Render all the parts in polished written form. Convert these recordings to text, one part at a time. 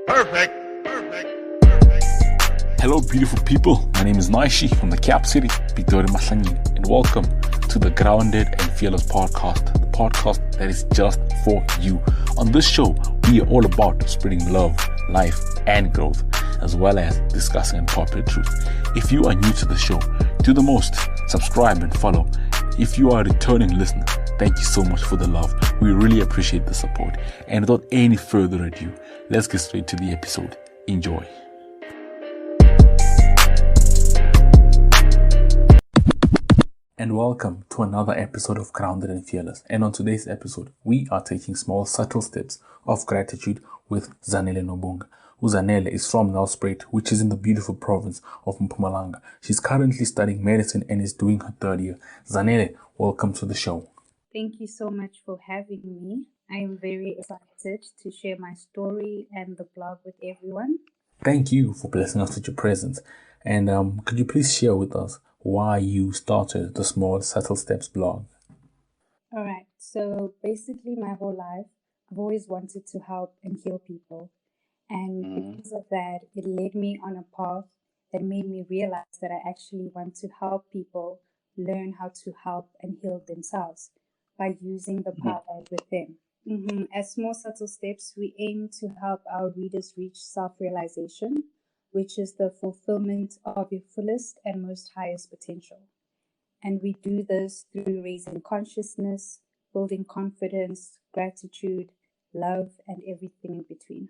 Perfect. Perfect. Hello, beautiful people. My name is Nnaishi from the Cap City, Pitori Mahlangeni, and welcome to the Grounded and Fearless podcast, the podcast that is just for you. On this show, we are all about spreading love, life, and growth, as well as discussing unpopular truth. If you are new to the show, do the most, subscribe and follow. If you are a returning listener, thank you so much for the love. We really appreciate the support. And without any further ado, let's get straight to the episode. Enjoy. And welcome to another episode of Grounded and Fearless. And on today's episode, we are taking small, subtle steps of gratitude with Zanele Nobunga. Zanele is from Nelspruit, which is in the beautiful province of Mpumalanga. She's currently studying medicine and is doing her third year. Zanele, welcome to the show. Thank you so much for having me. I am very excited to share my story and the blog with everyone. Thank you for blessing us with your presence. And could you please share with us why you started the Small Subtle Steps blog? All right. So basically, my whole life, I've always wanted to help and heal people. And because of that, it led me on a path that made me realize that I actually want to help people learn how to help and heal themselves by using the power within. As Small Subtle Steps, we aim to help our readers reach self-realization, which is the fulfillment of your fullest and most highest potential. And we do this through raising consciousness, building confidence, gratitude, love, and everything in between.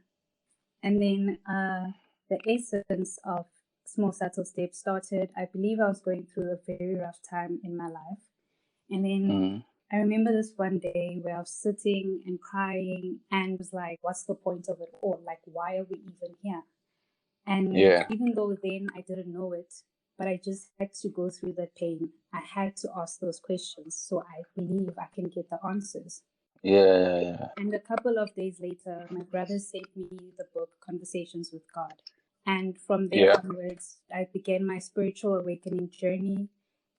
And then the essence of Small Subtle Steps started, I believe I was going through a very rough time in my life. And then I remember this one day where I was sitting and crying and was like, what's the point of it all? Like, why are we even here? And even though then I didn't know it, but I just had to go through that pain. I had to ask those questions. So I believe I can get the answers. And a couple of days later, my brother sent me the book Conversations with God. And from there onwards, I began my spiritual awakening journey.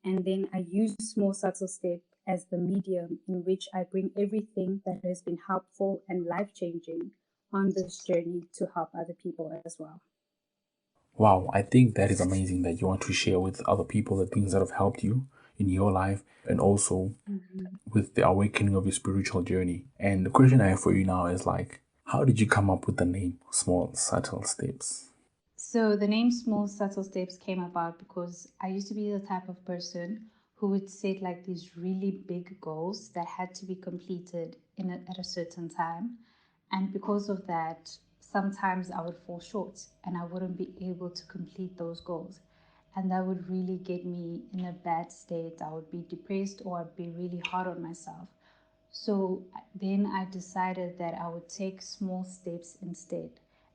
And then I used Small Subtle Step as the medium in which I bring everything that has been helpful and life-changing on this journey to help other people as well. Wow, I think that is amazing that you want to share with other people the things that have helped you in your life and also with the awakening of your spiritual journey. And the question I have for you now is like, how did you come up with the name Small Subtle Steps? So the name Small Subtle Steps came about because I used to be the type of person who would set like these really big goals that had to be completed at a certain time. And because of that, sometimes I would fall short and I wouldn't be able to complete those goals. And that would really get me in a bad state. I would be depressed or I'd be really hard on myself. So then I decided that I would take small steps instead.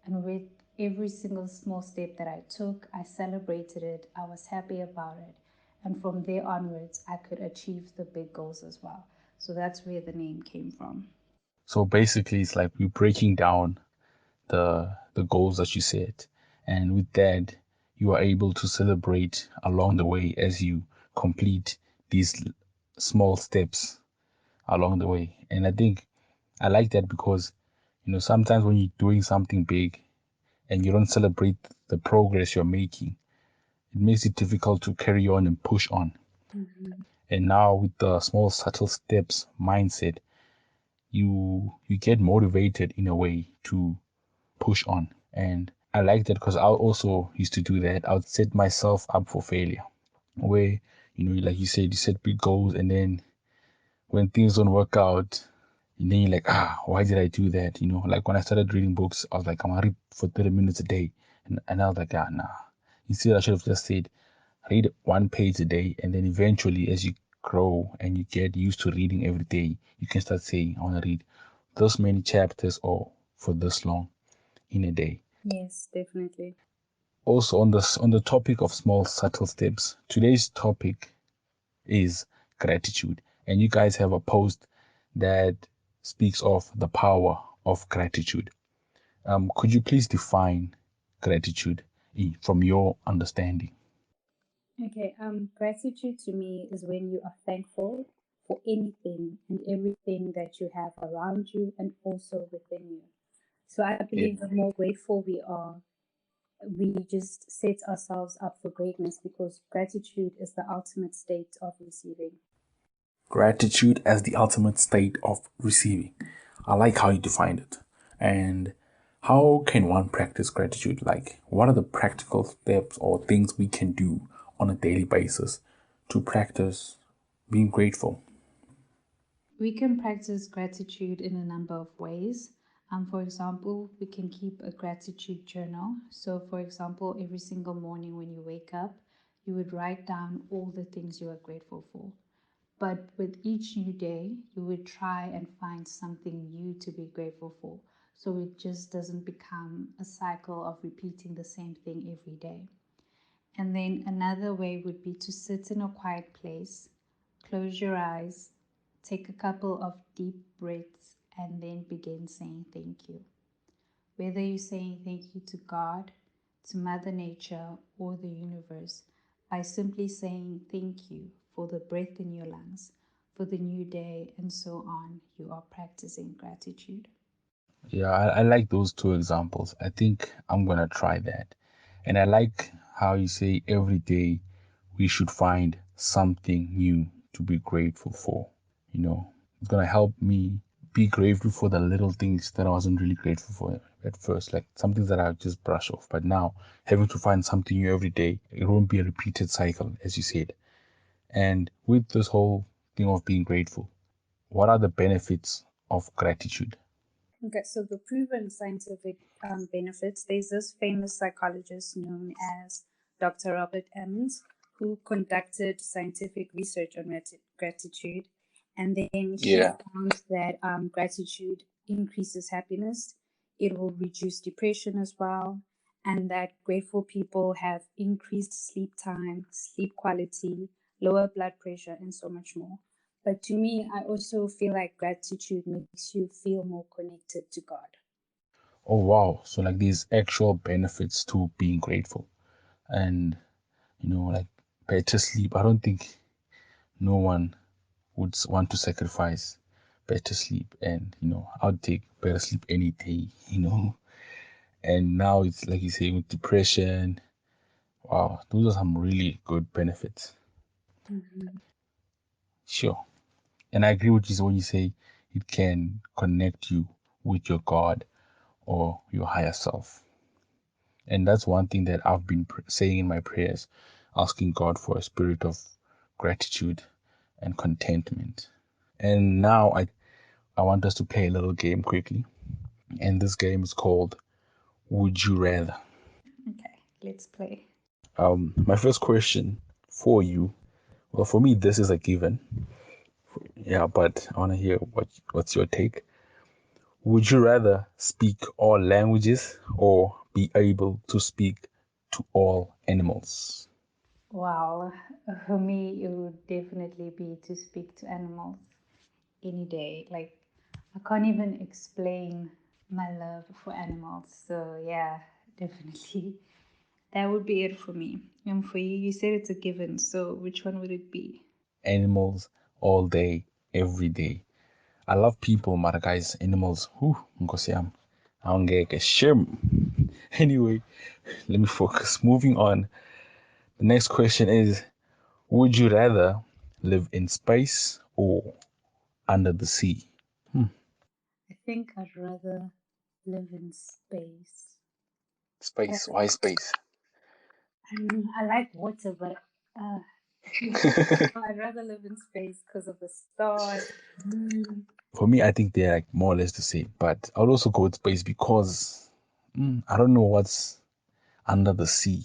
And with every single small step that I took, I celebrated it. I was happy about it. And from there onwards, I could achieve the big goals as well. So that's where the name came from. So basically, it's like we're breaking down the goals that you set. And with that, you are able to celebrate along the way as you complete these small steps along the way. And I think I like that because, sometimes when you're doing something big and you don't celebrate the progress you're making, it makes it difficult to carry on and push on. And now with the small subtle steps mindset, you get motivated in a way to push on. And I like that because I also used to do that. I would set myself up for failure where, like you said, you set big goals and then when things don't work out, and then you're like, why did I do that? Like when I started reading books, I was like, I'm gonna read for 30 minutes a day. And I was like, nah. Instead, I should have just said, read one page a day. And then eventually, as you grow and you get used to reading every day, you can start saying, I want to read this many chapters or for this long in a day. Yes, definitely. Also, on the topic of small, subtle steps, today's topic is gratitude. And you guys have a post that speaks of the power of gratitude. Could you please define gratitude from your understanding? Okay, gratitude to me is when you are thankful for anything and everything that you have around you and also within you. So I Yeah. believe the more grateful we are, we just set ourselves up for greatness because gratitude is the ultimate state of receiving. Gratitude as the ultimate state of receiving. I like how you defined it. And how can one practice gratitude? Like, what are the practical steps or things we can do on a daily basis to practice being grateful? We can practice gratitude in a number of ways. For example, we can keep a gratitude journal. So, for example, every single morning when you wake up, you would write down all the things you are grateful for. But with each new day, you would try and find something new to be grateful for. So it just doesn't become a cycle of repeating the same thing every day. And then another way would be to sit in a quiet place, close your eyes, take a couple of deep breaths, and then begin saying thank you. Whether you're saying thank you to God, to Mother Nature, or the universe, by simply saying thank you for the breath in your lungs, for the new day, and so on, you are practicing gratitude. Yeah, I like those two examples. I think I'm gonna try that. And I like how you say every day we should find something new to be grateful for. It's gonna help me be grateful for the little things that I wasn't really grateful for at first, like some things that I just brush off. But now having to find something new every day, it won't be a repeated cycle, as you said. And with this whole thing of being grateful, what are the benefits of gratitude? Okay, so the proven scientific benefits, there's this famous psychologist known as Dr. Robert Emmons who conducted scientific research on gratitude. And then he Yeah. found that gratitude increases happiness, it will reduce depression as well, and that grateful people have increased sleep time, sleep quality, lower blood pressure, and so much more. But to me, I also feel like gratitude makes you feel more connected to God. Oh wow. So like these actual benefits to being grateful. And like better sleep. I don't think no one would want to sacrifice better sleep. And I'd take better sleep any day. And now it's like you say with depression. Wow, those are some really good benefits. Mhm. Sure. And I agree with you when you say it can connect you with your God or your higher self. And that's one thing that I've been saying in my prayers, asking God for a spirit of gratitude and contentment. And now I want us to play a little game quickly. And this game is called Would You Rather? Okay, let's play. My first question for you, well, for me, this is a given. Yeah, but I want to hear what's your take. Would you rather speak all languages or be able to speak to all animals? Wow, for me, it would definitely be to speak to animals any day. Like, I can't even explain my love for animals. So, yeah, definitely. That would be it for me. And for you, you said it's a given. So, which one would it be? Animals all day, every day. I love people, but guys, animals, whew, nkosi yami, awungeke shim. Anyway, let me focus. Moving on. The next question is, would you rather live in space or under the sea? I think I'd rather live in space. Uh, Space. Why space? I like water, but uh, I'd rather live in space because of the stars, moon. For me, I think they're like more or less the same, but I'll also go with space because I don't know what's under the sea.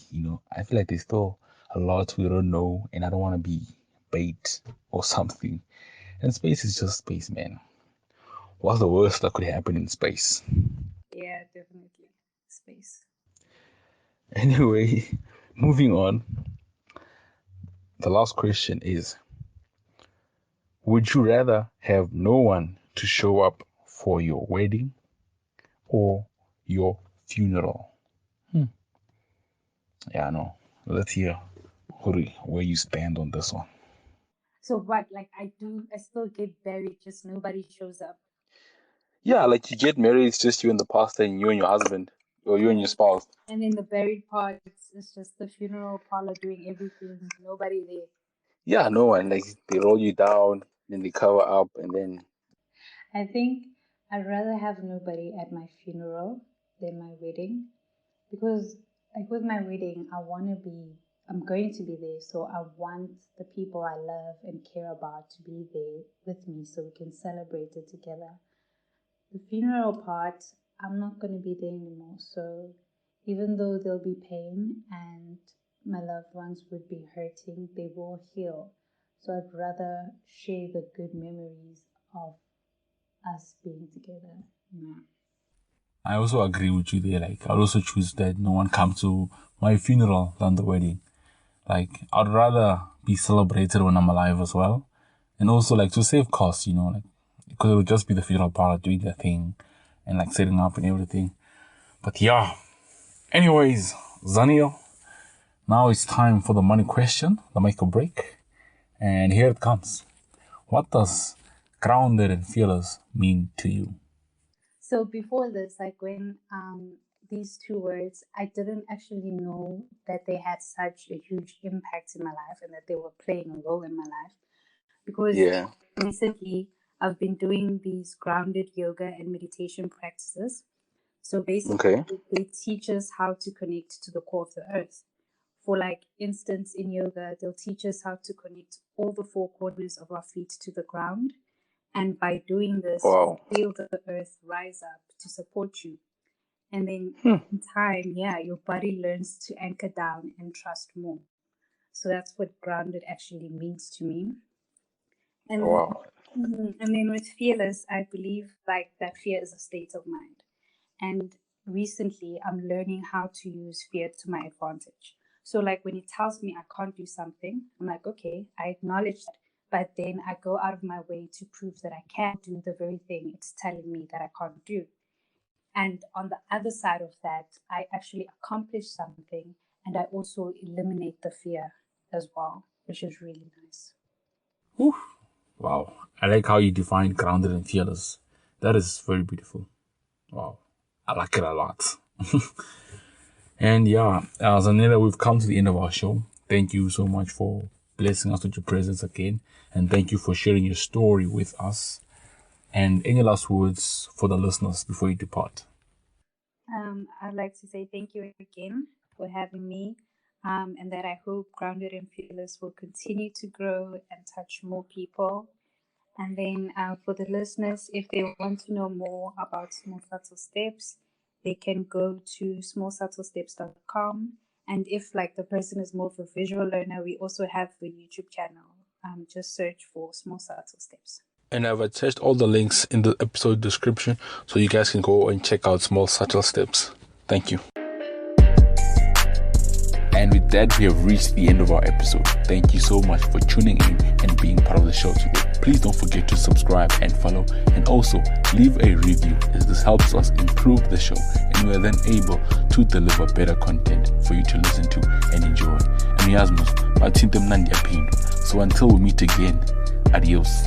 I feel like there's still a lot we don't know, and I don't want to be bait or something. And space is just space, man. What's the worst that could happen in space? Yeah, definitely space. Anyway, moving on. The last question is, would you rather have no one to show up for your wedding or your funeral? Yeah, no. Let's hear where you stand on this one. So what? Like I still get buried, just nobody shows up. Yeah, like you get married, it's just you and the pastor and you and your husband, or you and your spouse. And then the buried part, it's just the funeral parlor doing everything. Nobody there. Yeah, no, and like they roll you down, then they cover up, and then I think I'd rather have nobody at my funeral than my wedding because, like, with my wedding, I'm going to be there, so I want the people I love and care about to be there with me so we can celebrate it together. The funeral part, I'm not going to be there anymore, so even though there'll be pain and my loved ones would be hurting, they will heal. So I'd rather share the good memories of us being together. Yeah. I also agree with you there. Like, I'd also choose that no one come to my funeral than the wedding. Like, I'd rather be celebrated when I'm alive as well. And also, like, to save costs, like, because it would just be the funeral parlor doing their thing and, like, setting up and everything. But yeah. Anyways, Zanil, now it's time for the money question, the make or break. And here it comes. What does grounded and fearless mean to you? So before this, like when these two words, I didn't actually know that they had such a huge impact in my life and that they were playing a role in my life. Because Yeah. recently I've been doing these grounded yoga and meditation practices. So basically, Okay. they teach us how to connect to the core of the earth. For like instance, in yoga, they'll teach us how to connect all the four corners of our feet to the ground. And by doing this, you Wow. feel the earth rise up to support you. And then in time, your body learns to anchor down and trust more. So that's what grounded actually means to me. And Wow. and then with fearless, I believe like that fear is a state of mind. And recently, I'm learning how to use fear to my advantage. So, like when it tells me I can't do something, I'm like, okay, I acknowledge that. But then I go out of my way to prove that I can do the very thing it's telling me that I can't do. And on the other side of that, I actually accomplish something and I also eliminate the fear as well, which is really nice. Whew. Wow. I like how you define grounded and fearless. That is very beautiful. Wow. I like it a lot. And yeah, Zanela, we've come to the end of our show. Thank you so much for blessing us with your presence again. And thank you for sharing your story with us. And any last words for the listeners before you depart? I'd like to say thank you again for having me, and that I hope Grounded and Fearless will continue to grow and touch more people. And then for the listeners, if they want to know more about Small Subtle Steps, they can go to smallsubtlesteps.com. And if like the person is more of a visual learner, we also have the YouTube channel. Just search for Small Subtle Steps. And I've attached all the links in the episode description so you guys can go and check out Small Subtle Steps. Thank you. And with that, we have reached the end of our episode. Thank you so much for tuning in and being part of the show today. Please don't forget to subscribe and follow, and also leave a review, as this helps us improve the show and we are then able to deliver better content for you to listen to and enjoy. And so until we meet again, adios.